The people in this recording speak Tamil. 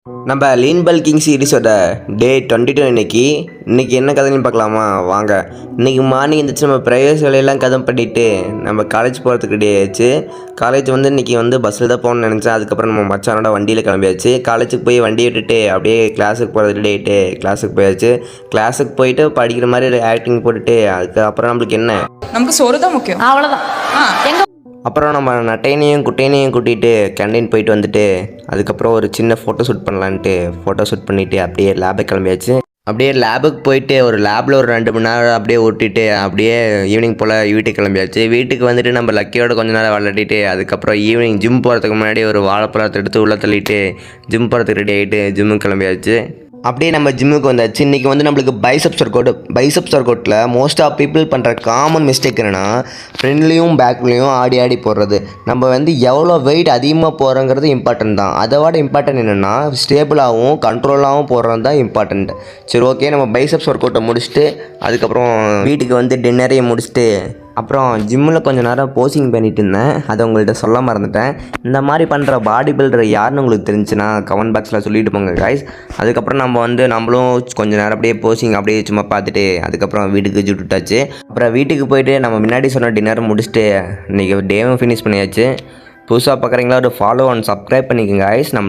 நம்ம லீன் பல்கிங் சீரிஸோட டே 22 இன்னைக்கு என்ன கதைன்னு பார்க்கலாமா வாங்க. இன்றைக்கி மார்னிங் எழுந்திரிச்சு நம்ம ப்ரைவேஸ் வேலையெல்லாம் கதை பண்ணிவிட்டு நம்ம காலேஜ் போகிறதுக்கு ரெடி ஆயிடுச்சு. காலேஜ் இன்றைக்கி பஸ்ஸில் தான் போகணும்னு நினச்சேன். அதுக்கப்புறம் நம்ம மச்சானோட வண்டியில் கிளம்பியாச்சு. காலேஜுக்கு போய் வண்டி விட்டுட்டு அப்படியே கிளாஸுக்கு போகிறது ரெடி ஆகிட்டு கிளாஸுக்கு போயாச்சு. கிளாஸுக்கு போயிட்டு படிக்கிற மாதிரி ஆக்டிங் போட்டுட்டு அதுக்கப்புறம் நம்மளுக்கு என்ன, நமக்கு சோறு தான் முக்கியம், அவ்வளோதான். எங்க அப்புறம் நம்ம நட்டையனையும் குட்டையனையும் கூட்டிகிட்டு கேண்டீன் போயிட்டு வந்துட்டு அதுக்கப்புறம் ஒரு சின்ன ஃபோட்டோ ஷூட் பண்ணலான்ட்டு ஃபோட்டோ ஷூட் பண்ணிவிட்டு அப்படியே லேபுக்கு கிளம்பியாச்சு. அப்படியே லேபுக்கு போயிட்டு ஒரு லேபில் ஒரு 2 மணி நேரம் அப்படியே ஓட்டிட்டு அப்படியே ஈவினிங் போல் வீட்டுக்கு கிளம்பியாச்சு. வீட்டுக்கு வந்துட்டு நம்ம லக்கியோட கொஞ்ச நேரம் விளையாடிட்டு அதுக்கப்புறம் ஈவினிங் ஜிம் போகிறதுக்கு முன்னாடி ஒரு வாழைப்பழத்தை எடுத்து உள்ளே தள்ளிட்டு ஜிம் போகிறதுக்கு ரெடி ஆகிட்டு ஜிம்முக்கு கிளம்பியாச்சு. அப்படியே நம்ம ஜிம்முக்கு வந்தாச்சு. இன்றைக்கி நம்மளுக்கு பைசப்ஸ் ஒர்க் அவுட்டில் மோஸ்ட் ஆஃப் பீப்புள் பண்ணுற காமன் மிஸ்டேக் என்னென்னா ஃப்ரண்ட்லேயும் பேக்லேயும் ஆடி போடுறது. நம்ம எவ்வளோ வெயிட் அதிகமாக போகிறோங்கிறது இம்பார்ட்டன்ட் தான். அதை விட இம்பார்ட்டன்ட் என்னென்னா ஸ்டேபிளாகவும் கண்ட்ரோலாகவும் போடுறது தான் இம்பார்ட்டண்ட். சரி, ஓகே, நம்ம பைசப்ஸ் ஒர்க் அவுட்டை முடிச்சுட்டு அதுக்கப்புறம் வீட்டுக்கு டின்னரையும் முடிச்சுட்டு அப்புறம் ஜிம்மில் கொஞ்சம் நேரம் போசிங் பண்ணிட்டு இருந்தேன். அதை உங்கள்கிட்ட சொல்ல மறந்துட்டேன். இந்த மாதிரி பண்ணுற பாடி பில்டர் யாருன்னு உங்களுக்கு தெரிஞ்சுன்னா கமெண்ட் பாக்ஸில் சொல்லிட்டு போங்க கைஸ். அதுக்கப்புறம் நம்மளும் கொஞ்சம் நேரம் அப்படியே போசிங் அப்படியே சும்மா பார்த்துட்டு அதுக்கப்புறம் வீட்டுக்கு விட்டாச்சு. அப்புறம் வீட்டுக்கு போயிட்டு நம்ம முன்னாடி சொன்ன டின்னர் முடிச்சுட்டு இன்றைக்கி டேவும் ஃபினிஷ் பண்ணியாச்சு. புதுசாக பார்க்குறீங்களா ஒரு ஃபாலோ அண்ட் சப்ஸ்கிரைப் பண்ணிக்கோங்க கைஸ். நம்ம